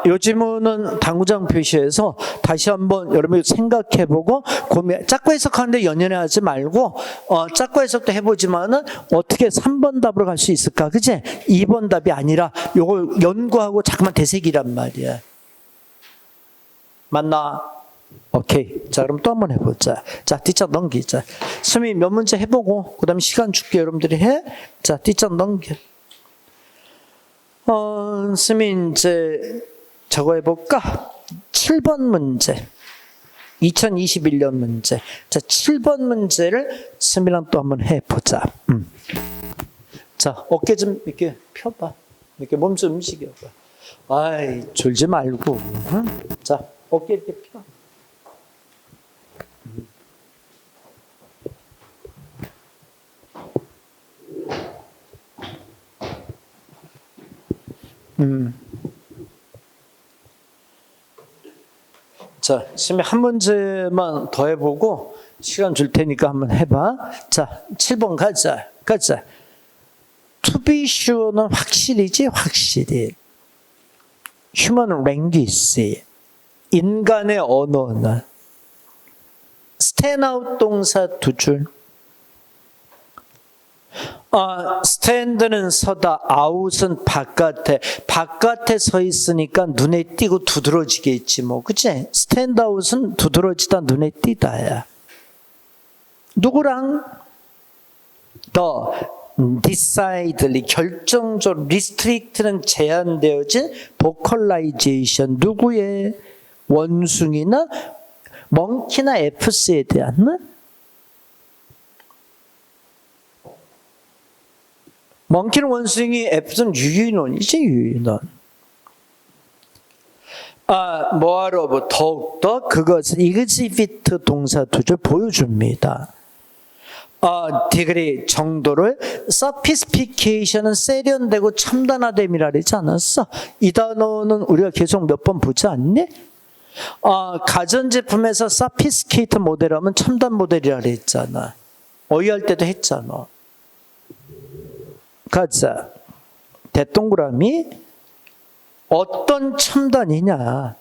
요 지문은 당구장 표시해서 다시 한번 여러분이 생각해보고 고민, 짝과 해석하는데 연연하지 말고 짝과 해석도 해보지만은 어떻게 3번 답으로 갈 수 있을까? 그치? 2번 답이 아니라 요걸 연구하고 잠깐만 되새기란 말이야. 맞나? 오케이. 자, 그럼 또 한번 해보자. 자, 뒷장 넘기자. 수미 몇 문제 해보고 그 다음에 시간 줄게 여러분들이 해. 자, 뒷장 넘겨. 스미 이제 저거 해볼까? 7번 문제. 2021년 문제. 자, 7번 문제를 스미랑 또 한번 해보자. 자, 어깨 좀 이렇게 펴봐. 이렇게 몸 좀 움직여봐. 아이, 졸지 말고. 자, 어깨 이렇게 펴. 자, 지금 한 문제만 더 해보고 시간 줄 테니까 한번 해봐. 자, 7번 가자. To be sure는 확실히지, 확실히. Human language. 인간의 언어는. stand out 동사 두 줄. stand는 서다, out은 바깥에. 바깥에 서 있으니까 눈에 띄고 두드러지게 있지 뭐. 그치? stand out은 두드러지다, 눈에 띄다야. 누구랑? 더 decidedly, 결정적으로, restrict는 제한되어진 vocalization, 누구의? 원숭이나 멍키나 F스에 대한? 멍키는 원숭이, F는 유인원이지, 유인원. 뭐하러, 더욱더 그것을 exhibit 동사 두 줄 보여줍니다. 디그리 정도를 sophistication은 세련되고 첨단화됨이라 그러지 않았어? 이 단어는 우리가 계속 몇 번 보지 않니? 가전제품에서 sophisticated 모델하면 첨단 모델이라 그랬잖아. 어휘할 때도 했잖아. 가자. 대동그라미 어떤 첨단이냐?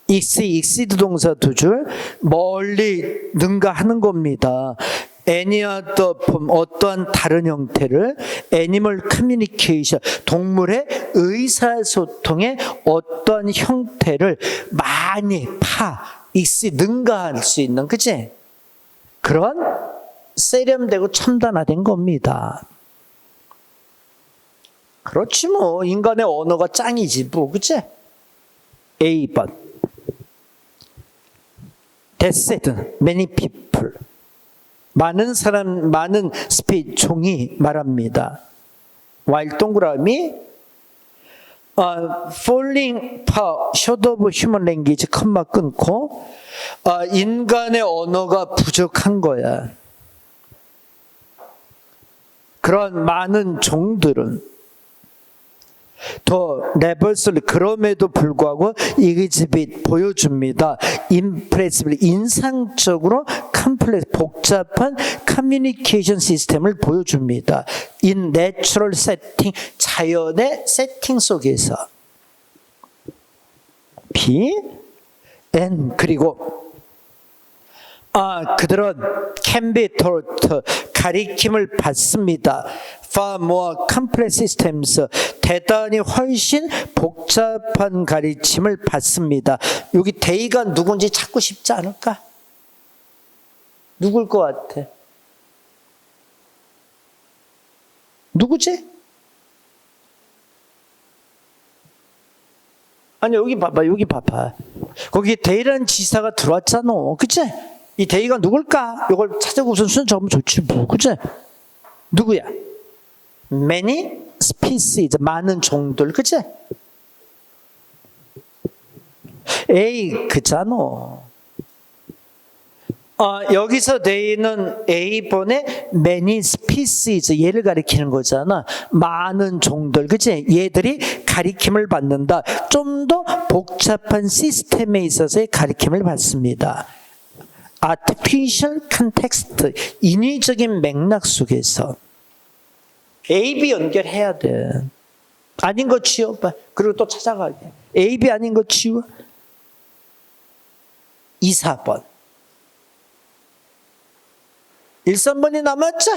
exceed 동사 두 줄 멀리 능가하는 겁니다. any other form, 어떠한 다른 형태를 animal communication, 동물의 의사소통의 어떠한 형태를 많이 exceed, 능가할 수 있는, 그치? 그런 세련되고 첨단화된 겁니다. 그렇지 뭐. 인간의 언어가 짱이지 뭐. 그치? A번. That said, many people. 많은 사람, 많은 종이 말합니다. while 동그라미 falling short of human language, 컴마 끊고 인간의 언어가 부족한 거야. 그런 많은 종들은 더 레버스를 그럼에도 불구하고 exhibit 보여줍니다. impressive 인상적으로 컴플렉스 복잡한 커뮤니케이션 시스템을 보여줍니다. in natural setting 자연의 세팅 속에서. B and 그리고 그들은 can be taught 가리킴을 받습니다. far more complex systems 대단히 훨씬 복잡한 가르침을 받습니다. 여기 대의가 누군지 찾고 싶지 않을까? 누굴 것 같아? 누구지? 아니 여기 봐봐. 거기에 대이라는 지사가 들어왔잖아. 그치? 이 대이가 누굴까? 이걸 찾아고 우선 순서 적으면 좋지 뭐. 그치? 누구야? Many species, 많은 종들. 그치? 에이, 그잖아. 여기서 대이는 A번에 many species, 얘를 가리키는 거잖아. 많은 종들, 그치? 얘들이 가리킴을 받는다. 좀 더 복잡한 시스템에 있어서의 가리킴을 받습니다. artificial context, 인위적인 맥락 속에서. A, B 연결해야 돼. 아닌 거 지워봐. 그리고 또 찾아가게. A, B 아닌 거 지워. 2, 4번. 1, 3번이 남았죠?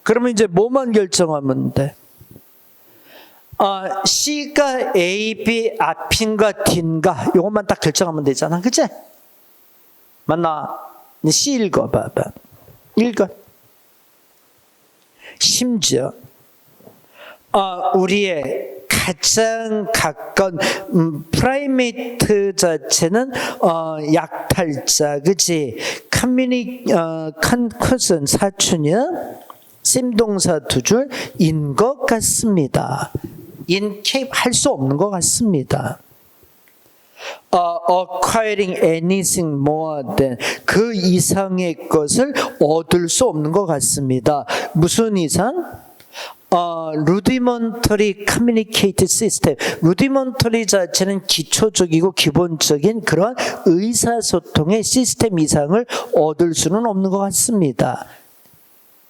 그러면 이제 뭐만 결정하면 돼? C가 A, B 앞인가 뒤인가 이것만 딱 결정하면 되잖아. 그치? 맞나? C 읽어봐봐. 읽어. 심지어 우리의 가장 가까운 프라이메이트 자체는 약탈자, 그치? 컨커슨 사춘이야? 쌤동사 두 줄인 것 같습니다. 인캡 할 수 없는 것 같습니다. acquiring anything more than 그 이상의 것을 얻을 수 없는 것 같습니다. 무슨 이상? rudimentary communicated system. rudimentary 자체는 기초적이고 기본적인 그런 의사소통의 시스템 이상을 얻을 수는 없는 것 같습니다.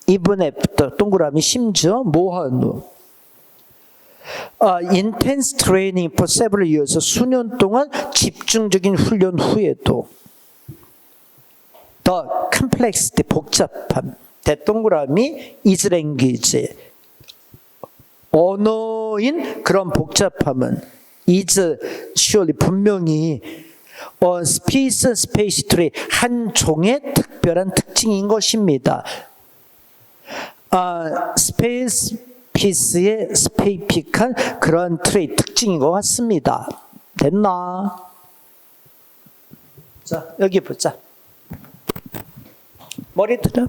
even after 동그라미 심지어 뭐하노? intense training for several years, 수년 동안 집중적인 훈련 후에도 the complexity, 복잡함, 대동그라미 is language, 언어인 그런 복잡함은 is surely 분명히 space tree, 한 종의 특별한 특징인 것입니다. 스페이스 피스의 스페이픽한 그런 트레이 특징인 것 같습니다. 됐나? 자, 여기 보자. 머리 들어.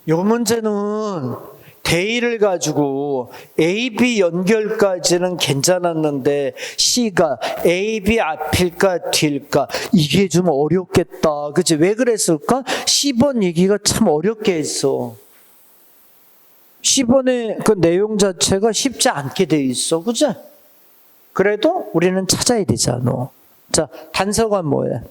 요 문제는 대의를 가지고 A, B 연결까지는 괜찮았는데 C가 A, B 앞일까 뒤일까 이게 좀 어렵겠다. 그치? 왜 그랬을까? 10번 얘기가 참 어렵게 했어. 10번의 그 내용 자체가 쉽지 않게 돼 있어. 그치? 그래도 우리는 찾아야 되잖아. 자, 단서가 뭐야?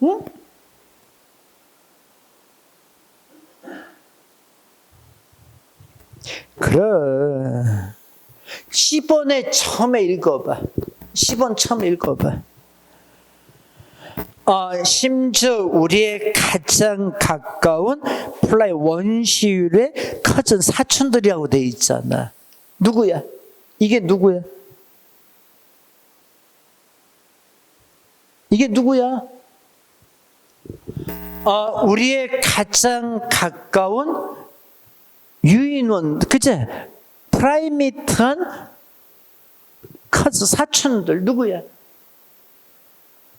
응? 그래. 10번에 처음에 읽어봐. 10번 처음 읽어봐. 심지어 우리의 가장 가까운 플라이 원시율의 커진 사촌들이라고 돼 있잖아. 누구야? 이게 누구야? 이게 누구야? 우리의 가장 가까운 유인원, 그제? 프라이메이트한 커즈 사촌들 누구야?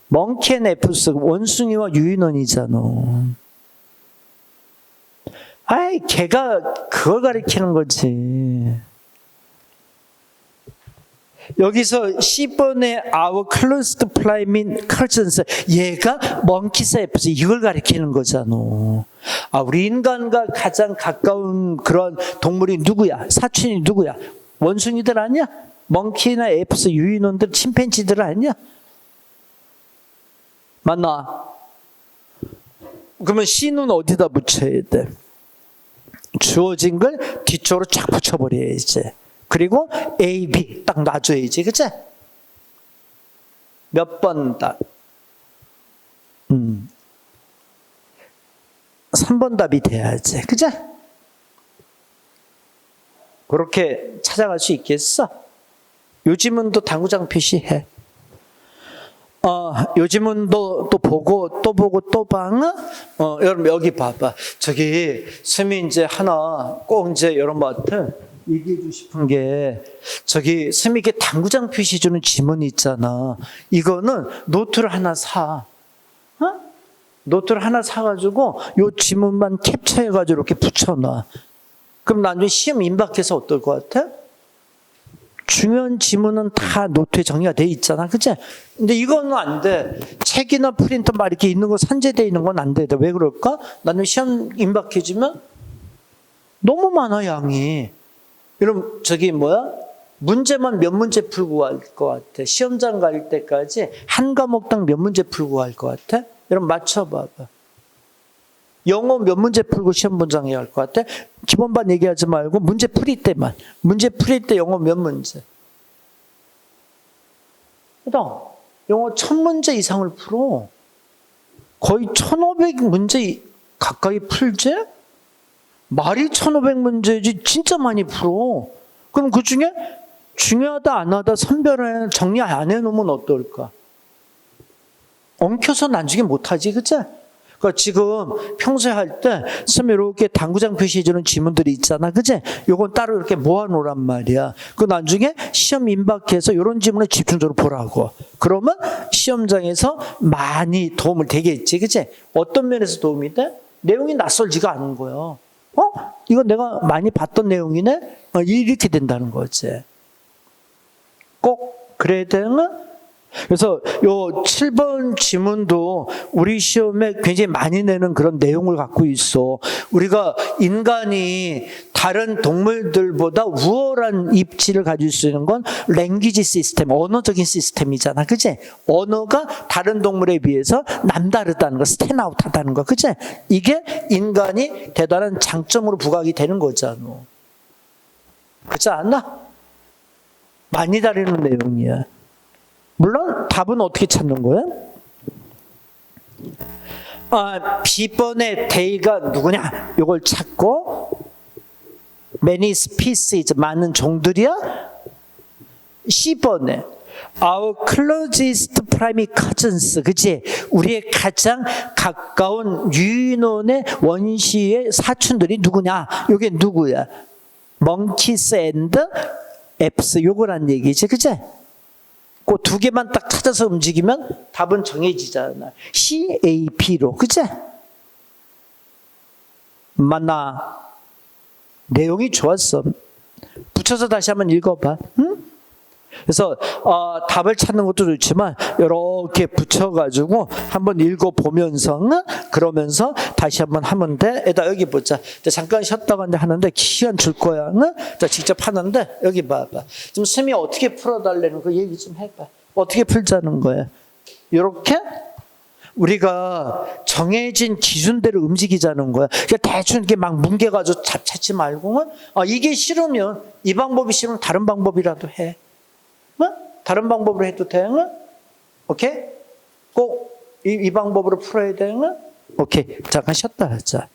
멍키 앤 에프스 원숭이와 유인원이잖아. 아이, 걔가 그걸 가리키는 거지. 여기서 10번의 our closest primate cousins, 얘가 monkeys, apes 이걸 가리키는 거잖아. 우리 인간과 가장 가까운 그런 동물이 누구야? 사촌이 누구야? 원숭이들 아니야? 멍키나 에프스, 유인원들, 침팬지들 아니야? 맞나? 그러면 C는 어디다 붙여야 돼? 주어진 걸 뒤쪽으로 쫙 붙여버려야지. 그리고 A, B 딱 놔줘야지. 그치? 몇 번 답? 3번 답이 돼야지. 그치? 그렇게 찾아갈 수 있겠어? 요즘은 또 당구장 표시해. 요즘은 또 보고 또 보고 또 봐. 여러분 여기 봐봐. 저기 스미 이제 하나 꼭 이제 여러분한테 얘기해주고 싶은 게 저기 스미에게 당구장 표시 주는 지문이 있잖아. 이거는 노트를 하나 사. 노트를 하나 사가지고 요 지문만 캡처해가지고 이렇게 붙여놔. 그럼 나중에 시험 임박해서 어떨 것 같아? 중요한 지문은 다 노트에 정리가 돼 있잖아. 그치? 근데 이거는 안 돼. 책이나 프린터 막 이렇게 있는 거 산재되어 있는 건 안 돼. 왜 그럴까? 나중에 시험 임박해지면 너무 많아, 양이. 여러분, 저기 문제만 몇 문제 풀고 갈 것 같아? 시험장 갈 때까지 한 과목당 몇 문제 풀고 갈 것 같아? 여러분, 맞춰봐봐. 영어 몇 문제 풀고 시험 본장에 갈 것 같아? 기본반 얘기하지 말고 문제 풀이 때만. 문제 풀이 때 영어 몇 문제? 그다음 영어 1000문제 이상을 풀어. 거의 1500문제 가까이 풀지? 말이 1500문제지 진짜 많이 풀어. 그럼 그 중에 중요하다 안 하다 선별해 정리 안 해놓으면 어떨까? 엉켜서 나중에 못하지, 그치? 그러니까 지금 평소에 할 때 선생님 이렇게 당구장 표시해주는 지문들이 있잖아, 그치? 요건 따로 이렇게 모아놓으란 말이야. 그 나중에 시험 임박해서 이런 지문에 집중적으로 보라고. 그러면 시험장에서 많이 도움을 되겠지, 그치? 어떤 면에서 도움이 돼? 내용이 낯설지가 않은 거야. 이거 내가 많이 봤던 내용이네? 이렇게 된다는 거지. 꼭 그래야 되는. 그래서 요 7번 지문도 우리 시험에 굉장히 많이 내는 그런 내용을 갖고 있어. 우리가 인간이 다른 동물들보다 우월한 입지를 가질 수 있는 건 랭귀지 시스템, 언어적인 시스템이잖아. 그치? 언어가 다른 동물에 비해서 남다르다는 거, 스탠아웃하다는 거. 그치? 이게 인간이 대단한 장점으로 부각이 되는 거잖아. 그렇지 않나? 많이 다루는 내용이야. 물론 답은 어떻게 찾는 거야? B번의 데이가 누구냐? 이걸 찾고 many species, 많은 종들이야? C번에 our closest primary cousins, 그치? 우리의 가장 가까운 유인원의 원시의 사촌들이 누구냐? 이게 누구야? monkeys and apes, 요거란 얘기지, 그치? 그 두 개만 딱 찾아서 움직이면 답은 정해지잖아. CAP로, 그치? 맞나? 내용이 좋았어. 붙여서 다시 한번 읽어봐. 응? 그래서 답을 찾는 것도 좋지만 이렇게 붙여가지고 한번 읽어보면서 그러면서 다시 한번 하면 돼. 일단 여기 보자. 잠깐 쉬었다가 하는데 시간 줄 거야. 자, 직접 하는데 여기 봐봐. 지금 쌤이 어떻게 풀어달라는 거 얘기 좀 해봐. 어떻게 풀자는 거야. 이렇게 우리가 정해진 기준대로 움직이자는 거야. 그러니까 대충 이렇게 막 뭉개가지고 찾지 말고 이게 싫으면 이 방법이 싫으면 다른 방법이라도 해. 다른 방법으로 해도 돼? 오케이? 꼭 이 방법으로 풀어야 돼? 오케이. 잠깐 쉬었다 하자.